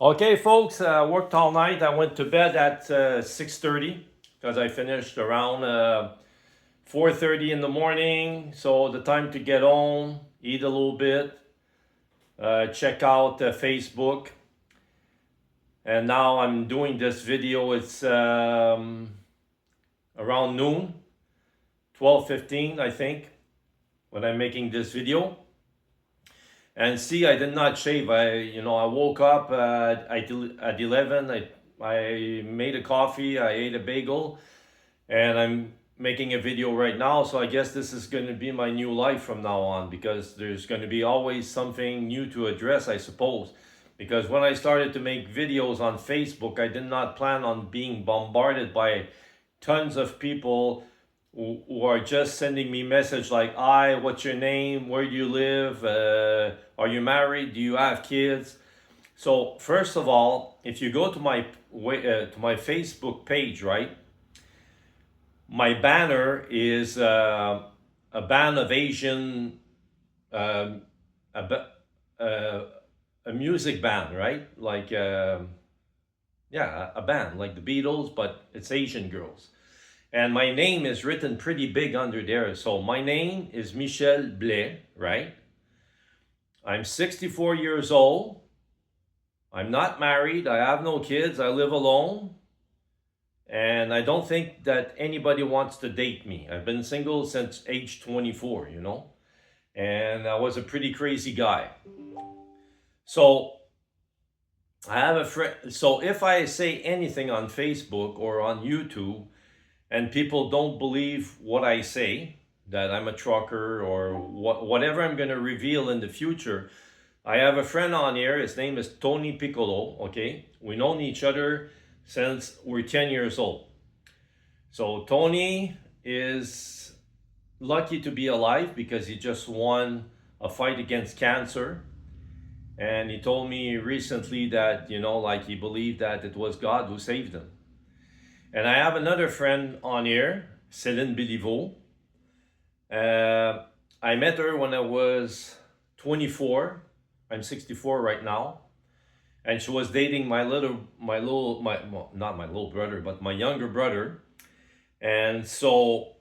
Okay, folks, worked all night. I went to bed at 6:30 because I finished around 4:30 in the morning. So the time to get home, eat a little bit, check out Facebook. And now I'm doing this video. It's around noon, 12:15, I think, when I'm making this video. And see, I did not shave. I woke up at 11. I made a coffee. I ate a bagel, and I'm making a video right now. So I guess this is going to be my new life from now on, because there's going to be always something new to address, I suppose. Because when I started to make videos on Facebook, I did not plan on being bombarded by tons of people who are just sending me message like, "Hi, what's your name? Where do you live? Are you married? Do you have kids?" So first of all, if you go to my Facebook page, right, my banner is a band of Asian, um, a, a music band, right? Like a band like the Beatles, but it's Asian girls. And my name is written pretty big under there. So my name is Michel Blais, right? I'm 64 years old. I'm not married. I have no kids. I live alone. And I don't think that anybody wants to date me. I've been single since age 24, And I was a pretty crazy guy. So I have a friend. So if I say anything on Facebook or on YouTube, and people don't believe what I say, that I'm a trucker or whatever I'm going to reveal in the future, I have a friend on here. His name is Tony Piccollo, okay? We've known each other since we're 10 years old. So Tony is lucky to be alive because he just won a fight against cancer. And he told me recently that, he believed that it was God who saved him. And I have another friend on here, Céline Béliveau. I met her when I was 24. I'm 64 right now. And she was dating not my little brother, but my younger brother. And so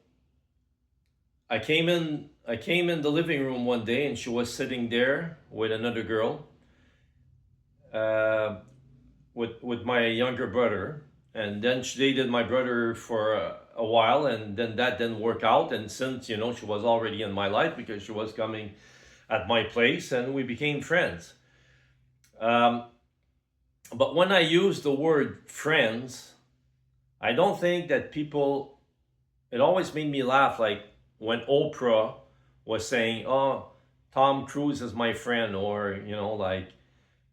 I came in the living room one day, and she was sitting there with another girl, with my younger brother. And then she dated my brother for a while, and then that didn't work out. And since, she was already in my life because she was coming at my place, and we became friends. But when I use the word friends, I don't think that people, it always made me laugh, like when Oprah was saying, "Oh, Tom Cruise is my friend," or, like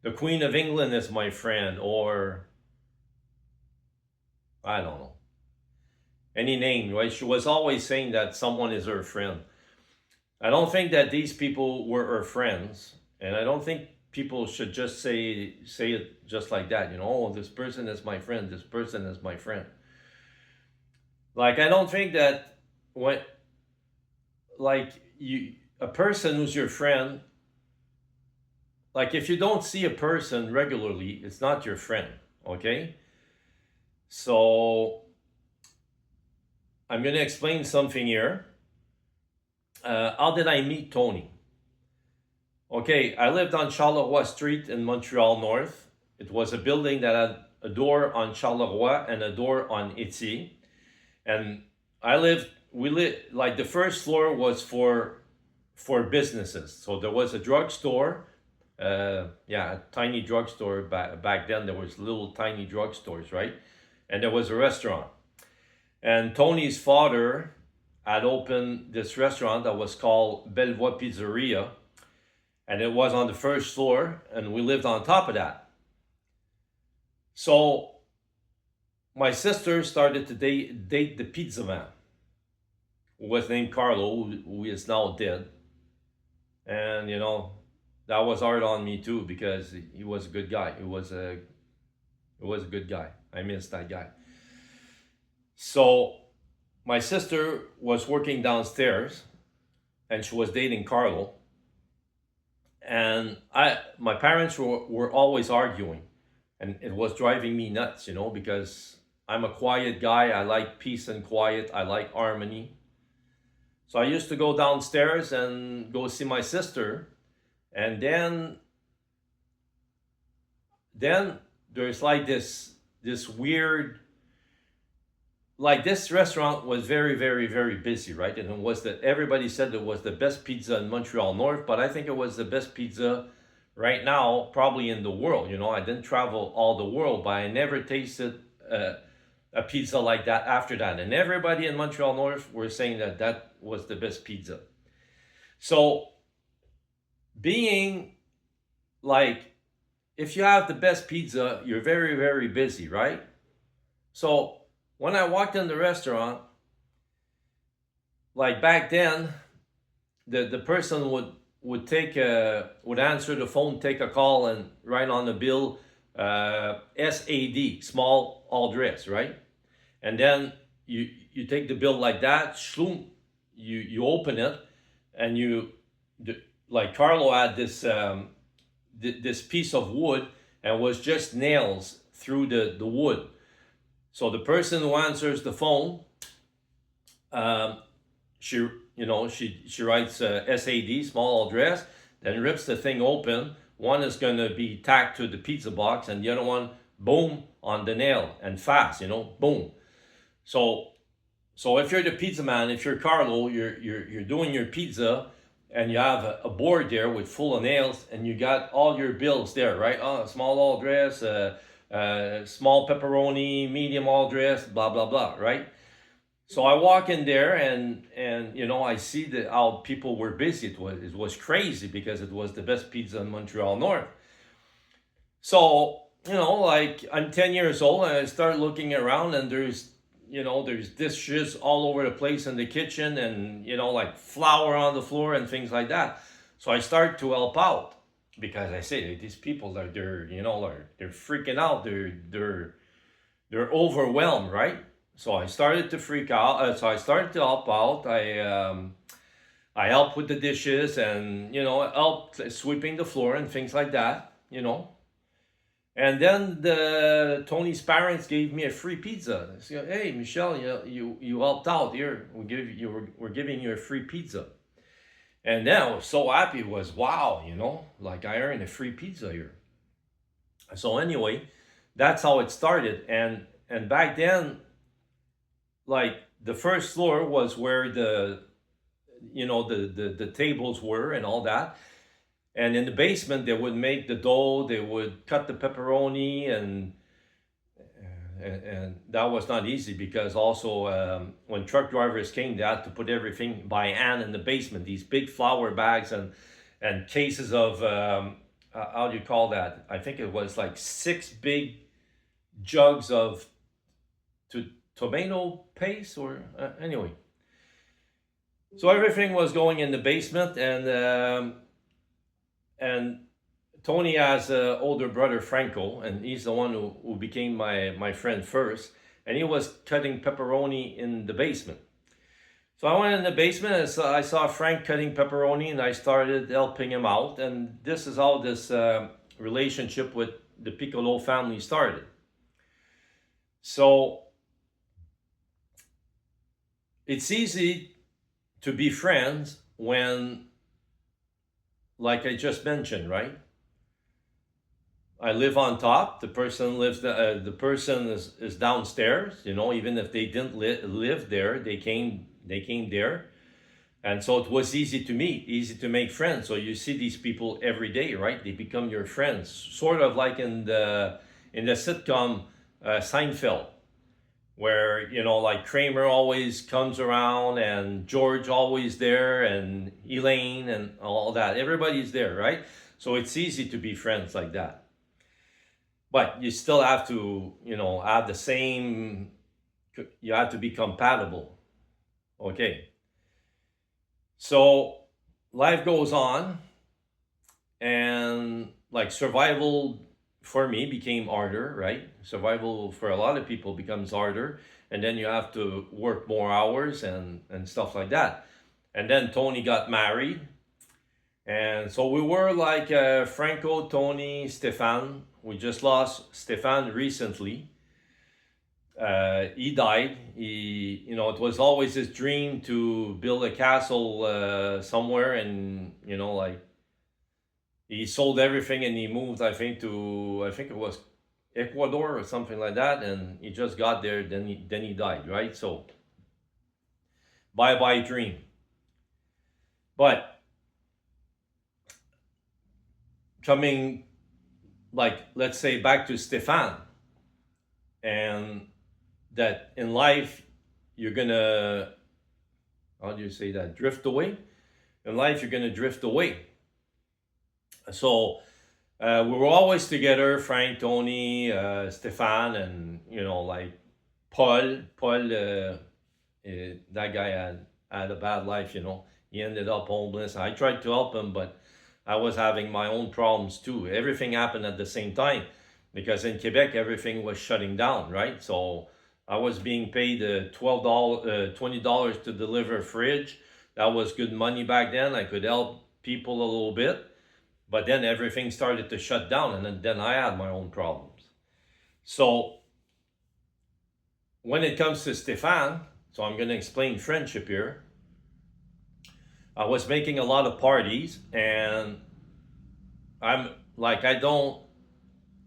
the Queen of England is my friend, or I don't know, any name, right? She was always saying that someone is her friend. I don't think that these people were her friends, and I don't think people should just say it just like that. "Oh, this person is my friend. This person is my friend." Like, I don't think that when, like, a person who's your friend, like, if you don't see a person regularly, it's not your friend, okay? So I'm going to explain something here. How did I meet Tony? Okay, I lived on Charleroi Street in Montreal North. It was a building that had a door on Charleroi and a door on Etier. And we lived, like, the first floor was for businesses. So there was a drugstore, a tiny drugstore. Back then there was little tiny drugstores, right? And there was a restaurant. And Tony's father had opened this restaurant that was called Bellevoie Pizzeria. And it was on the first floor, and we lived on top of that. So my sister started to date the pizza man, who was named Carlo, who is now dead. And, that was hard on me too, because he was a good guy. He was a good guy. I miss that guy. So my sister was working downstairs, and she was dating Carlo. And my parents were always arguing. And it was driving me nuts, because I'm a quiet guy. I like peace and quiet. I like harmony. So I used to go downstairs and go see my sister. And then there's like this weird, like, this restaurant was very, very, very busy, right? And it was that everybody said it was the best pizza in Montreal North, but I think it was the best pizza right now, probably in the world. I didn't travel all the world, but I never tasted a pizza like that after that. And everybody in Montreal North were saying that that was the best pizza. So, being like, if you have the best pizza, you're very, very busy, right? So, when I walked in the restaurant, like back then, the person would answer the phone, take a call, and write on the bill, SAD, small address, right? And then you take the bill like that, shloom, you open it, and like Carlo had this piece of wood, and was just nails through the wood. So the person who answers the phone, she writes SAD, small address, then rips the thing open. One is going to be tacked to the pizza box, and the other one, boom, on the nail, and fast, boom. So if you're the pizza man, if you're Carlo, you're doing your pizza, and you have a board there with full of nails, and you got all your bills there, right? Small address, small pepperoni, medium address, blah blah blah, right? So I walk in there, and I see how people were busy. It was crazy, because it was the best pizza in Montreal North. So like, I'm 10 years old, and I start looking around, and there's dishes all over the place in the kitchen, and like flour on the floor and things like that. So I start to help out, because I say, these people they're freaking out. They're overwhelmed, right? So I started to freak out. So I started to help out. I helped with the dishes, and helped sweeping the floor and things like that. And then Tony's parents gave me a free pizza. They said, "Hey, Michel, you helped out here. We're giving you a free pizza." And then I was so happy. It was, wow, like, I earned a free pizza here. So anyway, that's how it started. And back then, like, the first floor was where the tables were and all that. And in the basement, they would make the dough, they would cut the pepperoni, and that was not easy, because also, when truck drivers came, they had to put everything by hand in the basement. These big flour bags and cases of, how do you call that? I think it was like 6 big jugs of tomato paste, or anyway. So everything was going in the basement, and Tony has an older brother, Franco, and he's the one who became my friend first. And he was cutting pepperoni in the basement. So I went in the basement, and I saw Frank cutting pepperoni, and I started helping him out. And this is how this relationship with the Piccollo family started. So it's easy to be friends when, like I just mentioned, right? I live on top. The person lives. The person is downstairs. Even if they didn't live there, they came there, and so it was easy to meet, easy to make friends. So you see these people every day, right? They become your friends, sort of like in the sitcom Seinfeld, where like Kramer always comes around, and George always there, and Elaine, and all that. Everybody's there, right? So it's easy to be friends like that. But you still have to, have the same. You have to be compatible. Okay. So life goes on, and like, survival for me became harder, right? Survival for a lot of people becomes harder, and then you have to work more hours and stuff like that. And then Tony got married, And so we were like Franco, Tony, Stefan. We just lost Stefan recently. He died. It was always his dream to build a castle somewhere, and like he sold everything and he moved. I think it was Ecuador or something like that, and he just got there. Then he died. Right. So bye bye dream. But coming, like, let's say back to Stefan, and that in life you're gonna, how do you say that, drift away. In life you're gonna drift away. So we were always together, Frank, Tony, Stefan, and like Paul, that guy had a bad life. He ended up homeless. I tried to help him, but I was having my own problems too. Everything happened at the same time, because in Quebec everything was shutting down, right? So I was being paid $20 to deliver a fridge. That was good money back then. I could help people a little bit, but then everything started to shut down, and then I had my own problems. So when it comes to Stefan, so I'm going to explain friendship here. I was making a lot of parties, and I'm like, I don't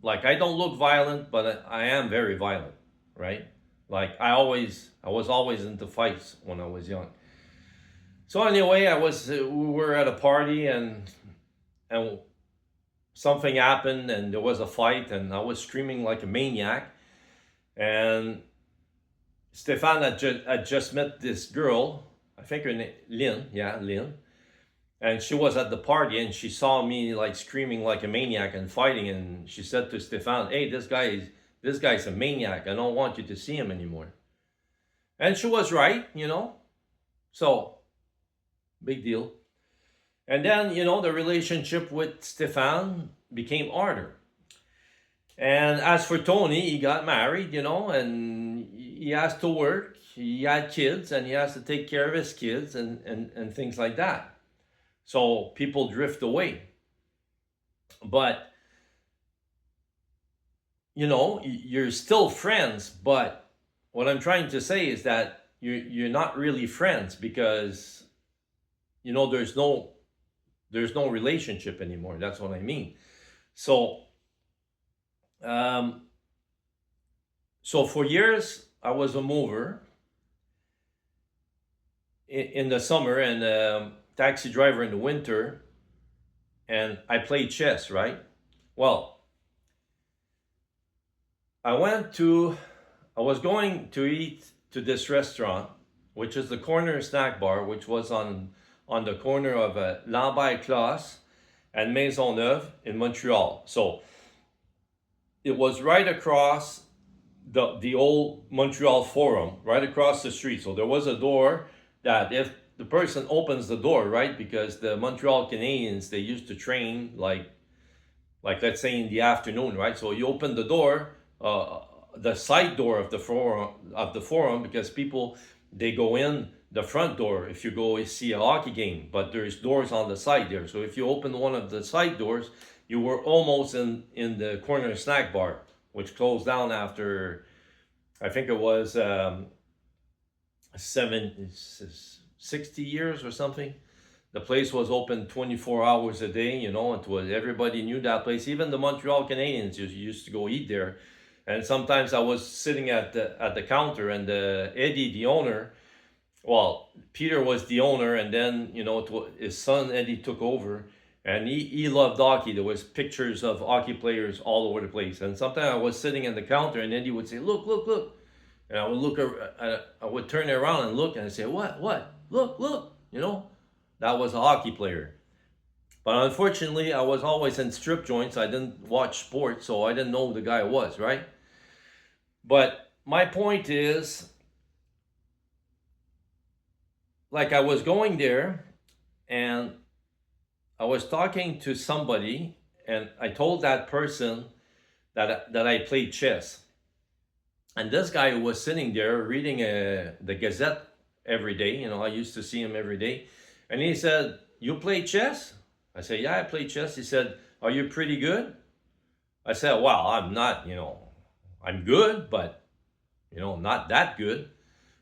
look violent, but I am very violent, right? Like I was always into fights when I was young. So anyway, we were at a party, and something happened, and there was a fight, and I was screaming like a maniac. And Stefan had just met this girl, I think her name Lynn, yeah, Lynn, and she was at the party, and she saw me like screaming like a maniac and fighting, and she said to Stefan, "Hey, this guy's a maniac. I don't want you to see him anymore." And she was right, So big deal. And then the relationship with Stefan became harder. And as for Tony, he got married, and he has to work. He had kids, and he has to take care of his kids, and things like that. So people drift away. But you're still friends. But what I'm trying to say is that you're not really friends, because there's no relationship anymore. That's what I mean. So so for years I was a mover in the summer, and taxi driver in the winter, and I played chess, right? Well, I was going to eat to this restaurant, which is the corner snack bar, which was on the corner of Lambert-Closse and Maisonneuve in Montreal. So it was right across the old Montreal Forum, right across the street. So there was a door that if the person opens the door, right, because the Montreal Canadiens, they used to train like let's say in the afternoon, right? So you open the door, the side door of the forum, because people, they go in the front door if you go see a hockey game, but there's doors on the side there. So if you open one of the side doors, you were almost in the corner snack bar, which closed down after, I think it was 60 years or something. The place was open 24 hours a day. It was, everybody knew that place. Even the Montreal Canadiens used to go eat there. And sometimes I was sitting at the counter, and Eddie, the owner, well, Peter was the owner, and then his son Eddie took over, and he loved hockey. There was pictures of hockey players all over the place. And sometimes I was sitting at the counter, and Eddie would say, "Look, look, look," and I would I would turn around and look, and I'd say, "What? Look!" That was a hockey player. But unfortunately, I was always in strip joints. I didn't watch sports, so I didn't know who the guy was, right? But my point is, like, I was going there, and I was talking to somebody, and I told that person that I played chess. And this guy was sitting there reading the Gazette every day. I used to see him every day. And he said, "You play chess?" I said, yeah, I play chess. He said, are you pretty good? I said, well, I'm not, I'm good, but, not that good.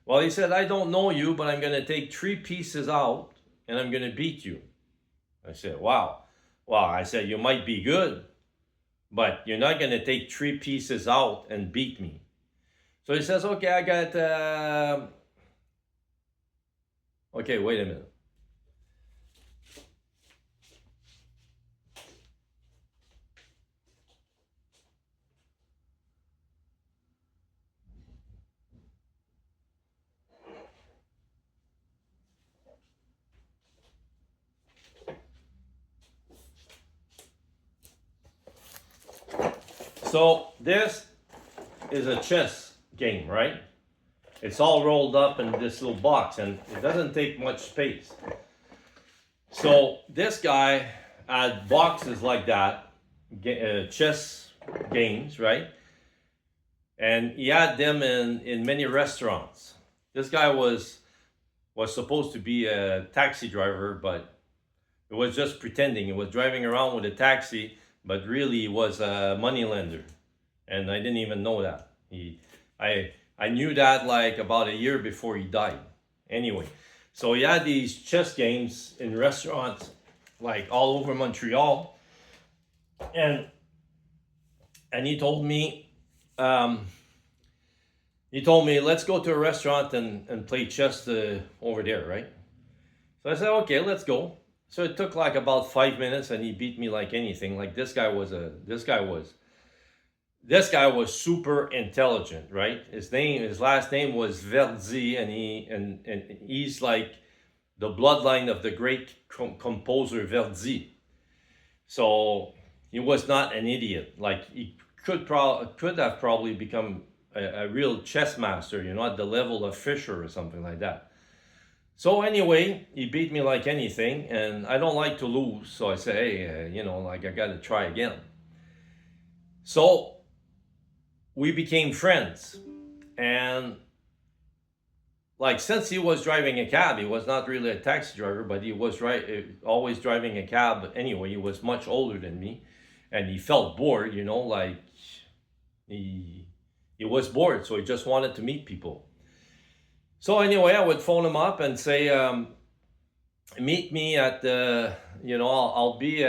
Well, he said, I don't know you, but I'm going to take 3 pieces out and I'm going to beat you. I said, wow. Well, I said, you might be good, but you're not going to take 3 pieces out and beat me. So he says, okay, I got, okay, wait a minute. So this is a chess game, right? It's all rolled up in this little box and it doesn't take much space. So this guy had boxes like that, chess games, right? And he had them in many restaurants. This guy was supposed to be a taxi driver, but it was just pretending. He was driving around with a taxi, but really he was a moneylender. And I didn't even know that. I knew that like about a year before he died. Anyway, so he had these chess games in restaurants like all over Montreal. And he told me, let's go to a restaurant and play chess over there, right? So I said, okay, let's go. So it took like about 5 minutes and he beat me like anything. Like this guy was super intelligent, right? His last name was Verdi, and he's like the bloodline of the great composer Verdi. So he was not an idiot. Like he could have probably become a real chess master, at the level of Fischer or something like that. So anyway, he beat me like anything, and I don't like to lose. So I say, hey, I got to try again. So we became friends, and like since he was driving a cab, he was not really a taxi driver, but he was always driving a cab anyway. He was much older than me, and he felt bored, like he was bored, so he just wanted to meet people. So anyway, I would phone him up and say, meet me at the, I'll be,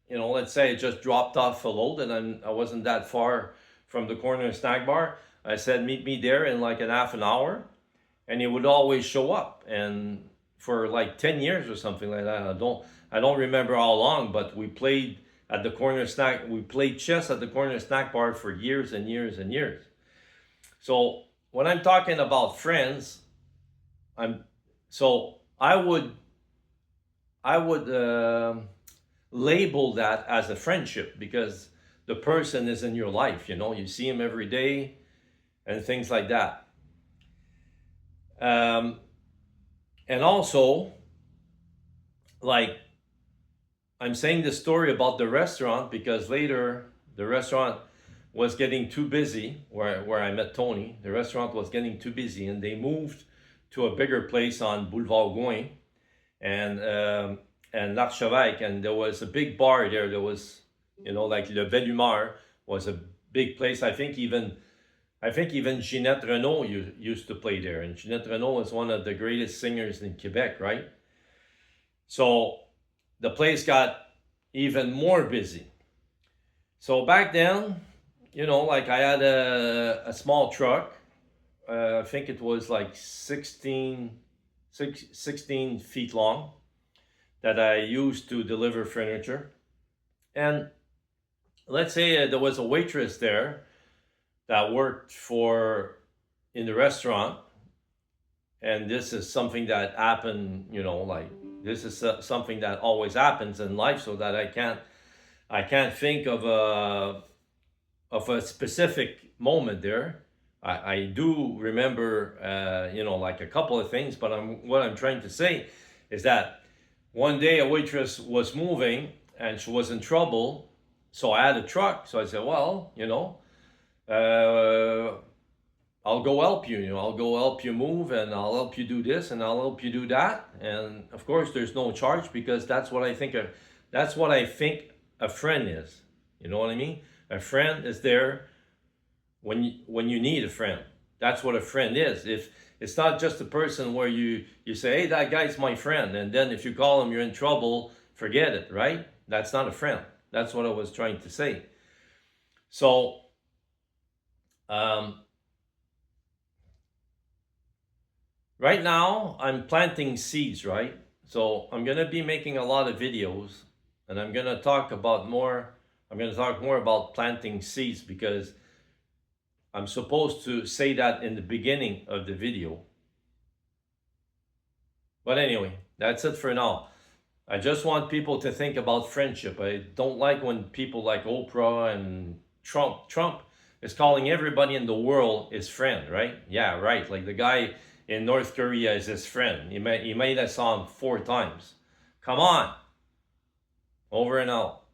let's say I just dropped off a load and I wasn't that far from the corner snack bar. I said, meet me there in like an half an hour. And he would always show up. And for like 10 years or something like that, I don't remember how long, but we played chess at the corner snack bar for years and years and years. So when I'm talking about friends, I would label that as a friendship because the person is in your life, you see him every day and things like that. And also, like, I'm saying this story about the restaurant because later the restaurant was getting too busy where I met Tony. The restaurant was getting too busy and they moved to a bigger place on Boulevard Gouin and L'Archevêque, and there was a big bar there. There was, like Le Belle Humeur was a big place. I think even Ginette Renault used to play there, and Ginette Renault is one of the greatest singers in Quebec, right? So the place got even more busy. So back then, like I had a small truck. I think it was like 16 feet long that I used to deliver furniture. And let's say there was a waitress there that worked in the restaurant. And this is something that happened, this is something that always happens in life, so that I can't think of a specific moment there. I do remember, like a couple of things, but what I'm trying to say is that one day a waitress was moving and she was in trouble. So I had a truck. So I said, well, I'll go help you, I'll go help you move, and I'll help you do this, and I'll help you do that. And of course, there's no charge, because that's what I think a friend is. You know what I mean? A friend is there when you need a friend. That's what a friend is. If it's not just a person where you say, hey, that guy's my friend, and then if you call him, you're in trouble, forget it, right? That's not a friend. That's what I was trying to say. So, right now, I'm planting seeds, right? So I'm gonna be making a lot of videos, and I'm gonna talk more about planting seeds, because I'm supposed to say that in the beginning of the video. But anyway, that's it for now. I just want people to think about friendship. I don't like when people like Oprah and Trump is calling everybody in the world his friend, right? Yeah, right. Like the guy in North Korea is his friend. He made that song 4 times. Come on. Over and out.